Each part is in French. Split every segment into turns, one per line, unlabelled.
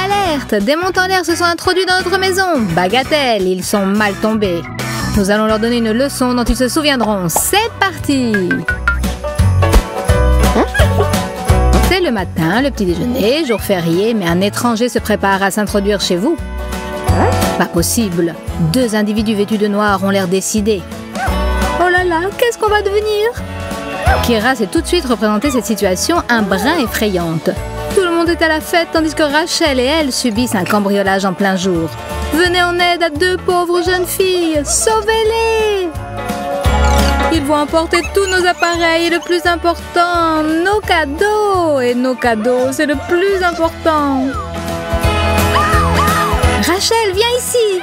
Alerte! Des montants en l'air se sont introduits dans notre maison. Bagatelle, ils sont mal tombés. Nous allons leur donner une leçon dont ils se souviendront. C'est parti! C'est le matin, le petit déjeuner, jour férié, mais un étranger se prépare à s'introduire chez vous. Pas possible. 2 individus vêtus de noir ont l'air décidés. Oh là là, qu'est-ce qu'on va devenir? Kira s'est tout de suite représenté cette situation un brin effrayante. Tout le monde est à la fête tandis que Rachel et elle subissent un cambriolage en plein jour. Venez en aide à 2 pauvres jeunes filles. Sauvez-les! Ils vont emporter tous nos appareils et le plus important, nos cadeaux. Et nos cadeaux, c'est le plus important. Rachel, viens ici.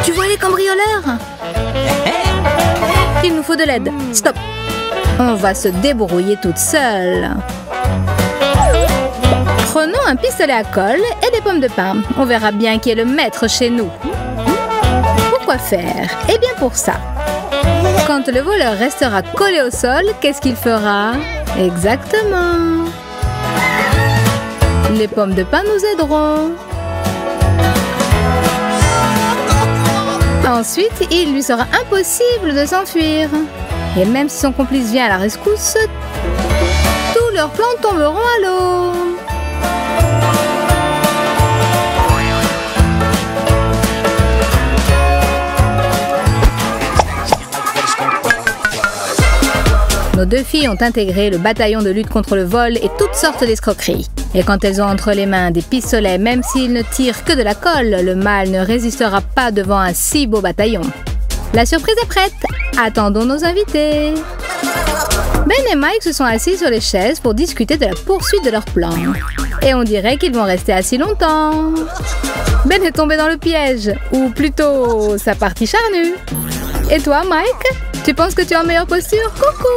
Tu vois les cambrioleurs? Il nous faut de l'aide. Stop. On va se débrouiller toute seule. Prenons un pistolet à colle et des pommes de pin. On verra bien qui est le maître chez nous. Pourquoi faire? Eh bien pour ça. Quand le voleur restera collé au sol, qu'est-ce qu'il fera? Exactement. Les pommes de pin nous aideront. Ensuite, il lui sera impossible de s'enfuir. Et même si son complice vient à la rescousse, tous leurs plans tomberont à l'eau. Nos 2 filles ont intégré le bataillon de lutte contre le vol et toutes sortes d'escroqueries. Et quand elles ont entre les mains des pistolets, même s'ils ne tirent que de la colle, le mal ne résistera pas devant un si beau bataillon. La surprise est prête. Attendons nos invités. Ben et Mike se sont assis sur les chaises pour discuter de la poursuite de leur plan. Et on dirait qu'ils vont rester assis longtemps. Ben est tombé dans le piège, ou plutôt sa partie charnue. Et toi, Mike? Tu penses que tu es en meilleure posture? Coucou!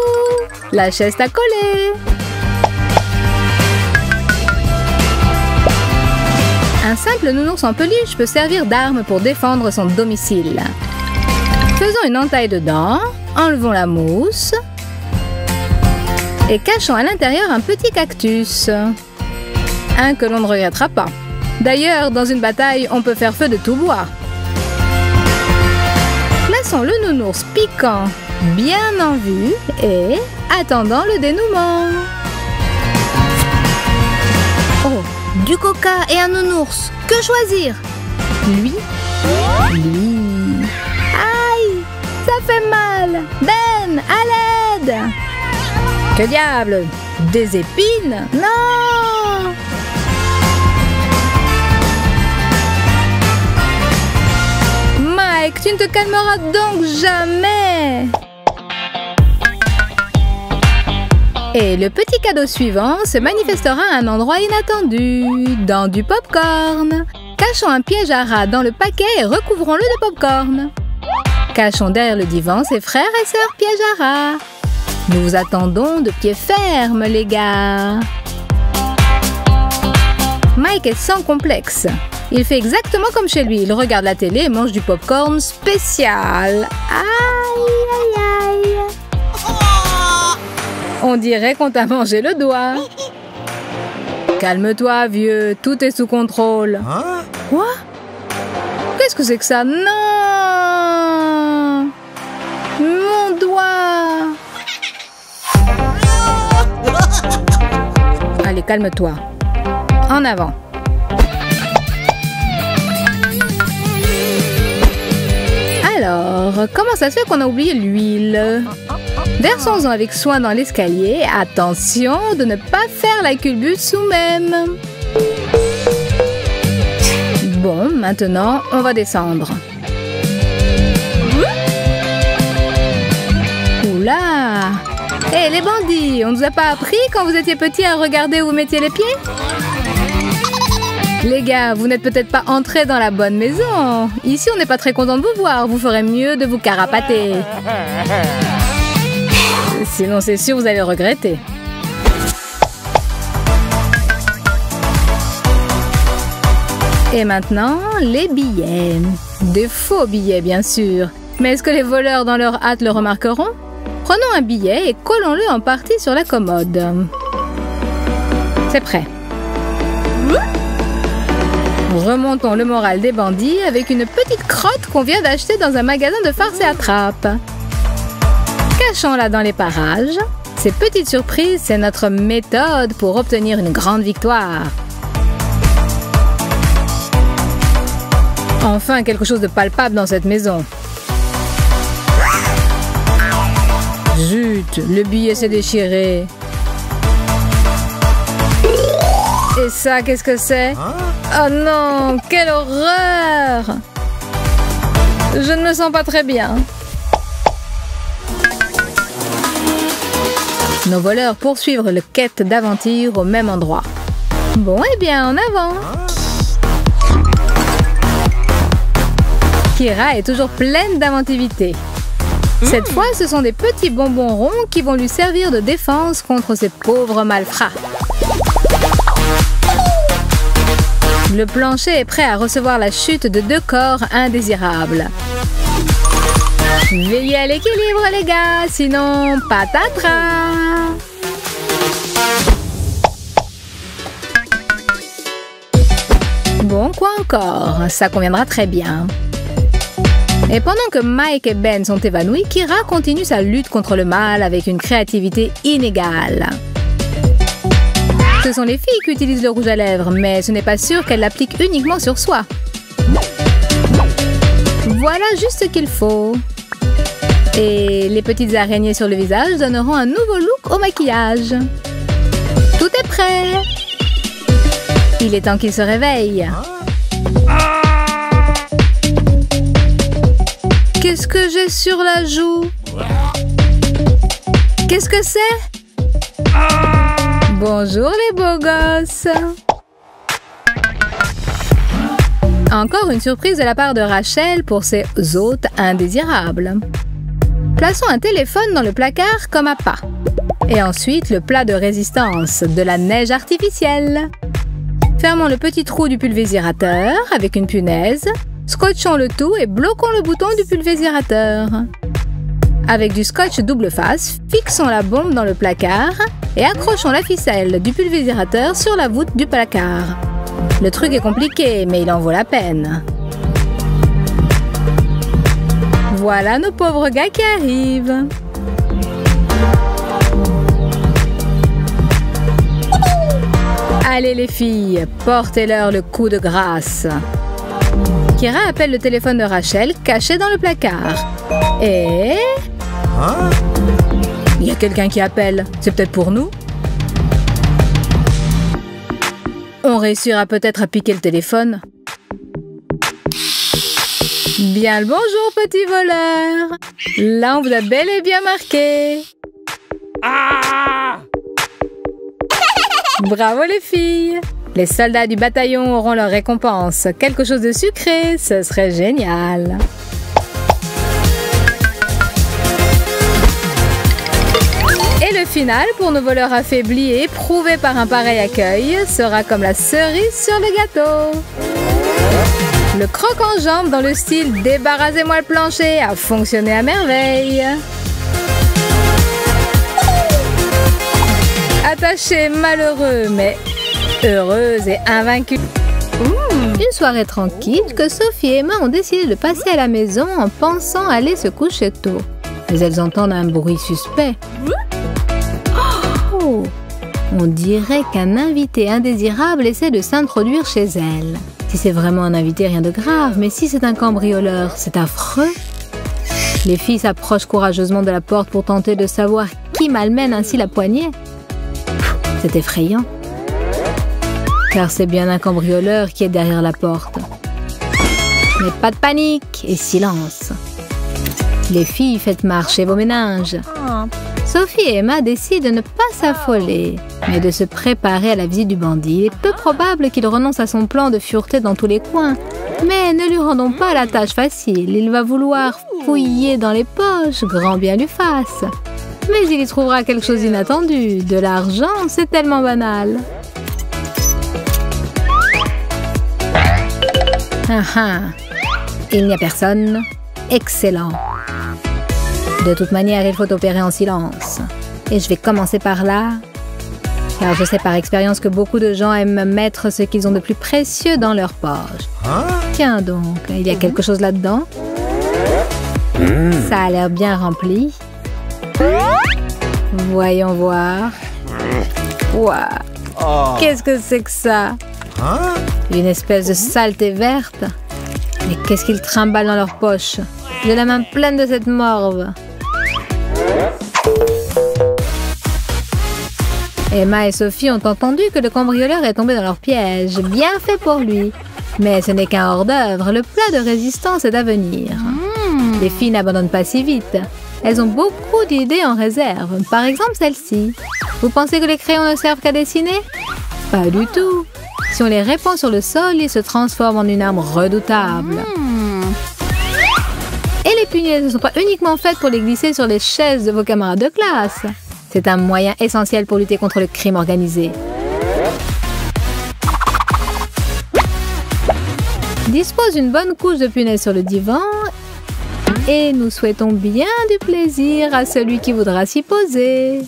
La chaise t'a collé. Un simple nounours en peluche peut servir d'arme pour défendre son domicile. Faisons une entaille dedans, enlevons la mousse et cachons à l'intérieur un petit cactus. Un que l'on ne regrettera pas. D'ailleurs, dans une bataille, on peut faire feu de tout bois. Plaçons le nounours piquant bien en vue et attendant le dénouement. Oh, du coca et un nounours. Que choisir? Lui? Aïe, ça fait mal. Ben, à l'aide! Que diable? Des épines? Non! Mike, tu ne te calmeras donc jamais! Et le petit cadeau suivant se manifestera à un endroit inattendu, dans du popcorn. Cachons un piège à rat dans le paquet et recouvrons-le de popcorn. Cachons derrière le divan ses frères et sœurs piège à rat. Nous vous attendons de pied ferme, les gars. Mike est sans complexe. Il fait exactement comme chez lui. Il regarde la télé et mange du popcorn spécial. Aïe, aïe, aïe. On dirait qu'on t'a mangé le doigt. Calme-toi, vieux. Tout est sous contrôle.
Hein?
Quoi? Qu'est-ce que c'est que ça? Non! Mon doigt! Allez, calme-toi. En avant. Alors, comment ça se fait qu'on a oublié l'huile? Versons-en avec soin dans l'escalier. Attention de ne pas faire la culbute nous-mêmes. Bon, maintenant, on va descendre. Oula! Hé, les bandits, on ne vous a pas appris quand vous étiez petits à regarder où vous mettiez les pieds? Les gars, vous n'êtes peut-être pas entrés dans la bonne maison. Ici, on n'est pas très content de vous voir. Vous ferez mieux de vous carapater. Sinon, c'est sûr, vous allez le regretter. Et maintenant, les billets. Des faux billets, bien sûr. Mais est-ce que les voleurs dans leur hâte le remarqueront? Prenons un billet et collons-le en partie sur la commode. C'est prêt. Remontons le moral des bandits avec une petite crotte qu'on vient d'acheter dans un magasin de farce et attrape. Cachons-la dans les parages. Ces petites surprises, c'est notre méthode pour obtenir une grande victoire. Enfin, quelque chose de palpable dans cette maison. Zut, le billet s'est déchiré. Et ça, qu'est-ce que c'est? Oh non, quelle horreur! Je ne me sens pas très bien. Nos voleurs poursuivent le quête d'aventure au même endroit. Bon, eh bien, en avant! Kira est toujours pleine d'inventivité. Cette fois, ce sont des petits bonbons ronds qui vont lui servir de défense contre ces pauvres malfrats. Le plancher est prêt à recevoir la chute de 2 corps indésirables. Veillez à l'équilibre, les gars, sinon patatras! Bon, quoi encore? Ça conviendra très bien. Et pendant que Mike et Ben sont évanouis, Kira continue sa lutte contre le mal avec une créativité inégale. Ce sont les filles qui utilisent le rouge à lèvres, mais ce n'est pas sûr qu'elles l'appliquent uniquement sur soi. Voilà juste ce qu'il faut. Et les petites araignées sur le visage donneront un nouveau look au maquillage. Tout est prêt. Il est temps qu'il se réveille. Qu'est-ce que j'ai sur la joue? Qu'est-ce que c'est? Bonjour les beaux gosses! Encore une surprise de la part de Rachel pour ses hôtes indésirables. Plaçons un téléphone dans le placard comme appât. Et ensuite le plat de résistance, de la neige artificielle. Fermons le petit trou du pulvérisateur avec une punaise. Scotchons le tout et bloquons le bouton du pulvérisateur. Avec du scotch double face, fixons la bombe dans le placard et accrochons la ficelle du pulvérisateur sur la voûte du placard. Le truc est compliqué, mais il en vaut la peine. Voilà nos pauvres gars qui arrivent. Allez les filles, portez-leur le coup de grâce. Kira appelle le téléphone de Rachel caché dans le placard. Et... il y a quelqu'un qui appelle. C'est peut-être pour nous? On réussira peut-être à piquer le téléphone. Bien le bonjour, petit voleur. Là, on vous a bel et bien marqué. Bravo les filles. Les soldats du bataillon auront leur récompense. Quelque chose de sucré, ce serait génial. Et le final, pour nos voleurs affaiblis et éprouvés par un pareil accueil, sera comme la cerise sur le gâteau. Le croc en jambe dans le style « Débarrassez-moi le plancher » a fonctionné à merveille. Attachés malheureux, mais heureuse et invaincue. Une soirée tranquille que Sophie et Emma ont décidé de passer à la maison en pensant aller se coucher tôt. Mais elles entendent un bruit suspect. Oh! On dirait qu'un invité indésirable essaie de s'introduire chez elles. Si c'est vraiment un invité, rien de grave, mais si c'est un cambrioleur, c'est affreux. Les filles s'approchent courageusement de la porte pour tenter de savoir qui malmène ainsi la poignée. C'est effrayant. Car c'est bien un cambrioleur qui est derrière la porte. Mais pas de panique et silence. Les filles, faites marcher vos méninges. Sophie et Emma décident de ne pas s'affoler, mais de se préparer à la visite du bandit. Il est peu probable qu'il renonce à son plan de fureté dans tous les coins. Mais ne lui rendons pas la tâche facile. Il va vouloir fouiller dans les poches, grand bien lui fasse. Mais il y trouvera quelque chose d'inattendu. De l'argent, c'est tellement banal. Il n'y a personne. Excellent. De toute manière, il faut opérer en silence. Et je vais commencer par là. Car je sais par expérience que beaucoup de gens aiment mettre ce qu'ils ont de plus précieux dans leur poche. Tiens donc, il y a quelque chose là-dedans. Ça a l'air bien rempli. Voyons voir. Waouh! Qu'est-ce que c'est que ça? Une espèce de saleté verte. Mais qu'est-ce qu'ils trimballent dans leur poche? J'ai la main pleine de cette morve. Emma et Sophie ont entendu que le cambrioleur est tombé dans leur piège. Bien fait pour lui. Mais ce n'est qu'un hors-d'œuvre. Le plat de résistance est à venir. Les filles n'abandonnent pas si vite. Elles ont beaucoup d'idées en réserve. Par exemple, celle-ci. Vous pensez que les crayons ne servent qu'à dessiner? Pas du tout. Si on les répand sur le sol, ils se transforment en une arme redoutable. Et les punaises ne sont pas uniquement faites pour les glisser sur les chaises de vos camarades de classe. C'est un moyen essentiel pour lutter contre le crime organisé. Dispose une bonne couche de punaises sur le divan et nous souhaitons bien du plaisir à celui qui voudra s'y poser.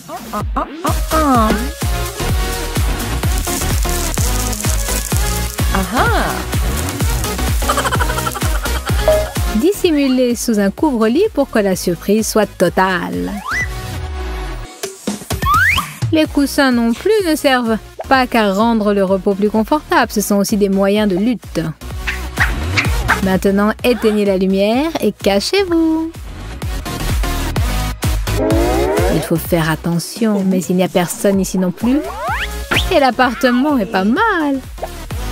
Dissimulez sous un couvre-lit pour que la surprise soit totale. Les coussins non plus ne servent pas qu'à rendre le repos plus confortable, ce sont aussi des moyens de lutte. Maintenant, éteignez la lumière et cachez-vous. Il faut faire attention, mais il n'y a personne ici non plus. Et l'appartement est pas mal.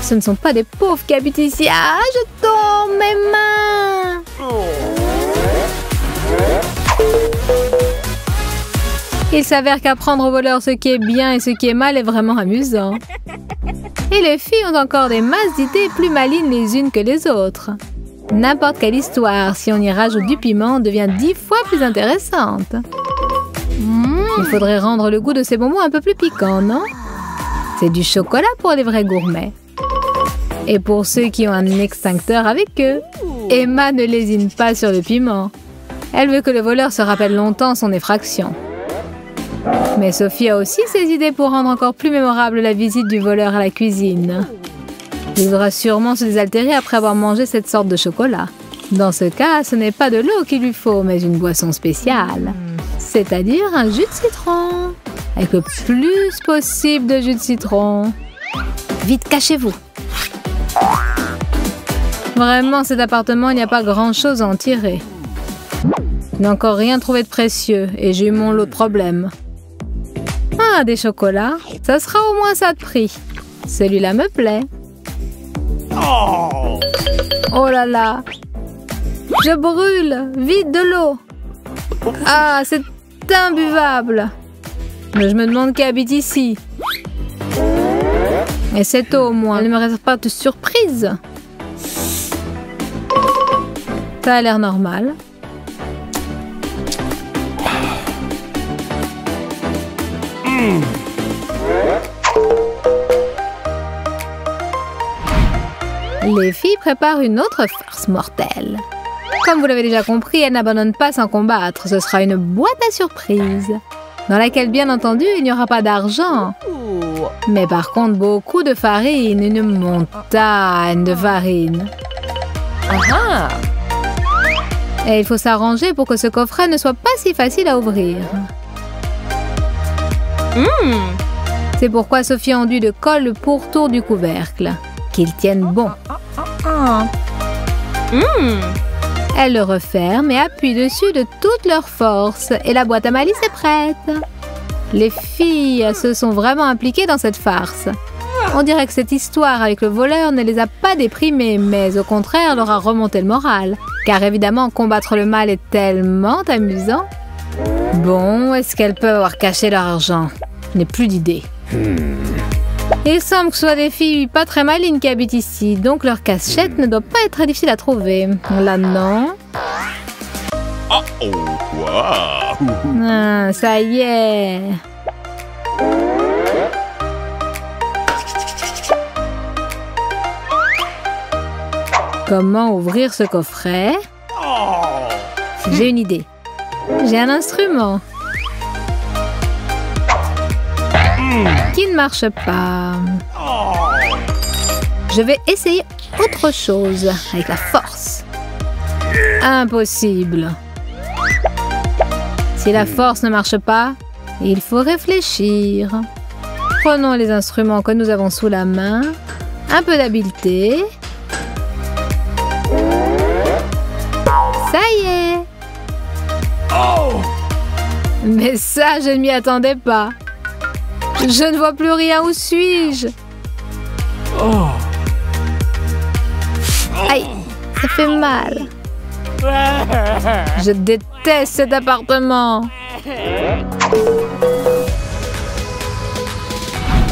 Ce ne sont pas des pauvres qui habitent ici. Ah, je tombe, mes mains! Il s'avère qu'apprendre aux voleurs ce qui est bien et ce qui est mal est vraiment amusant. Et les filles ont encore des masses d'idées plus malines les unes que les autres. N'importe quelle histoire, si on y rajoute du piment, devient 10 fois plus intéressante. Il faudrait rendre le goût de ces bonbons un peu plus piquant, non? C'est du chocolat pour les vrais gourmets. Et pour ceux qui ont un extincteur avec eux, Emma ne lésine pas sur le piment. Elle veut que le voleur se rappelle longtemps son effraction. Mais Sophie a aussi ses idées pour rendre encore plus mémorable la visite du voleur à la cuisine. Il voudra sûrement se désaltérer après avoir mangé cette sorte de chocolat. Dans ce cas, ce n'est pas de l'eau qu'il lui faut, mais une boisson spéciale. C'est-à-dire un jus de citron. Avec le plus possible de jus de citron. Vite, cachez-vous. Vraiment, cet appartement, il n'y a pas grand-chose à en tirer. Je n'ai encore rien trouvé de précieux et j'ai eu mon lot de problèmes. Ah, des chocolats. Ça sera au moins ça de prix. Celui-là me plaît. Oh là là. Je brûle. Vite de l'eau. Ah, c'est imbuvable. Mais je me demande qui habite ici. Et cette eau, au moins, elle ne me réserve pas de surprise. Ça a l'air normal. Les filles préparent une autre farce mortelle. Comme vous l'avez déjà compris, elles n'abandonnent pas sans combattre. Ce sera une boîte à surprise, dans laquelle, bien entendu, il n'y aura pas d'argent. Mais par contre, beaucoup de farine, une montagne de farine. Et il faut s'arranger pour que ce coffret ne soit pas si facile à ouvrir. C'est pourquoi Sophie a enduit de colle le pourtour du couvercle. Qu'il tienne bon. Elle le referme et appuie dessus de toute leur force. Et la boîte à malice est prête. Les filles se sont vraiment impliquées dans cette farce. On dirait que cette histoire avec le voleur ne les a pas déprimées, mais au contraire leur a remonté le moral. Car évidemment, combattre le mal est tellement amusant. Bon, est-ce qu'elles peuvent avoir caché leur argent? Je n'ai plus d'idée. Il semble que ce soit des filles pas très malines qui habitent ici, donc leur cachette ne doit pas être très difficile à trouver. Là, non. Ah, ça y est. Comment ouvrir ce coffret? J'ai une idée. J'ai un instrument. qui ne marche pas. Je vais essayer autre chose avec la force. Impossible. Si la force ne marche pas, il faut réfléchir. Prenons les instruments que nous avons sous la main. Un peu d'habileté. Ça y est. Mais ça, je ne m'y attendais pas. Je ne vois plus rien. Où suis-je? Aïe, ça fait mal. Je déteste cet appartement.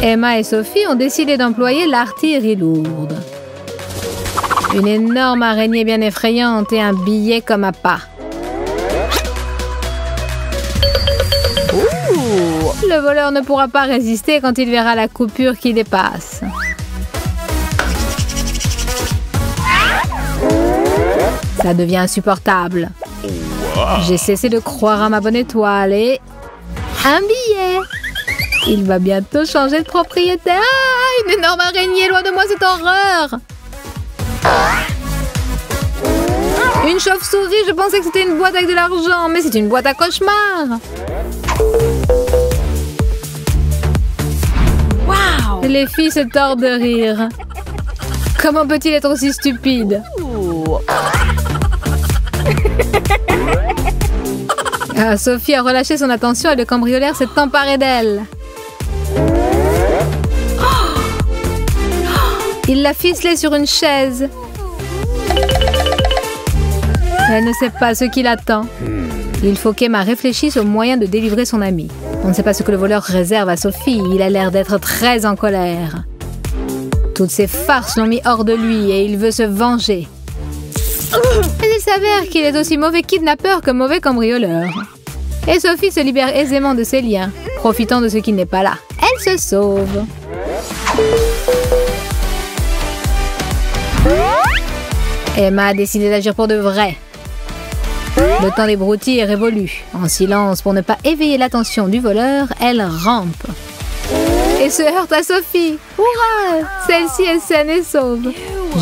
Emma et Sophie ont décidé d'employer l'artillerie lourde. Une énorme araignée bien effrayante et un billet comme appât. Le voleur ne pourra pas résister quand il verra la coupure qui dépasse. Ça devient insupportable. J'ai cessé de croire à ma bonne étoile et... un billet! Il va bientôt changer de propriétaire. Ah, une énorme araignée, loin de moi cette horreur! Une chauve-souris, je pensais que c'était une boîte avec de l'argent, mais c'est une boîte à cauchemar. Wow! Les filles se tordent de rire. Comment peut-il être aussi stupide? Sophie a relâché son attention et le cambrioleur s'est emparé d'elle. Il l'a ficelée sur une chaise. Elle ne sait pas ce qui l'attend. Il faut qu'Emma réfléchisse au moyen de délivrer son amie. On ne sait pas ce que le voleur réserve à Sophie. Il a l'air d'être très en colère. Toutes ces farces l'ont mis hors de lui et il veut se venger. Mais il s'avère qu'il est aussi mauvais kidnappeur que mauvais cambrioleur. Et Sophie se libère aisément de ses liens, profitant de ce qui n'est pas là. Elle se sauve. Emma a décidé d'agir pour de vrai. Le temps des broutilles est révolu. En silence, pour ne pas éveiller l'attention du voleur, elle rampe. Et se heurte à Sophie. Hurrah! Celle-ci est saine et sauve.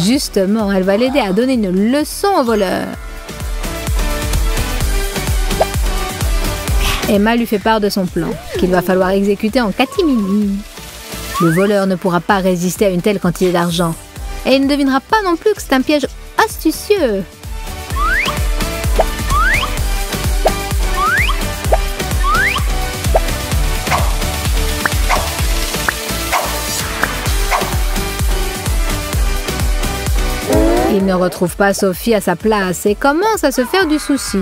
Justement, elle va l'aider à donner une leçon au voleur. Emma lui fait part de son plan, qu'il va falloir exécuter en catimini. Le voleur ne pourra pas résister à une telle quantité d'argent. Et il ne devinera pas non plus que c'est un piège astucieux. Il ne retrouve pas Sophie à sa place et commence à se faire du souci.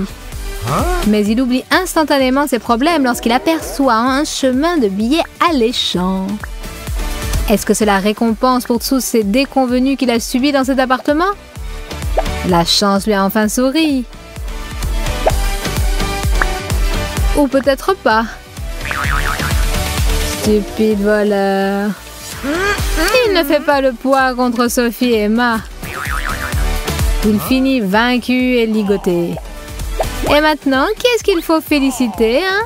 Mais il oublie instantanément ses problèmes lorsqu'il aperçoit un chemin de billets alléchants. Est-ce que c'est la récompense pour tous ces déconvenus qu'il a subis dans cet appartement? La chance lui a enfin souri. Ou peut-être pas. Stupide voleur. Il ne fait pas le poids contre Sophie et Emma. Il finit vaincu et ligoté. Et maintenant, qui est-ce qu'il faut féliciter, hein?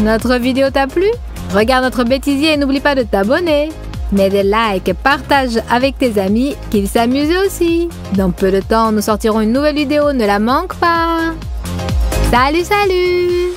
Notre vidéo t'a plu? Regarde notre bêtisier et n'oublie pas de t'abonner. Mets des likes, partage avec tes amis, qu'ils s'amusent aussi. Dans peu de temps, nous sortirons une nouvelle vidéo, ne la manque pas. Salut, salut!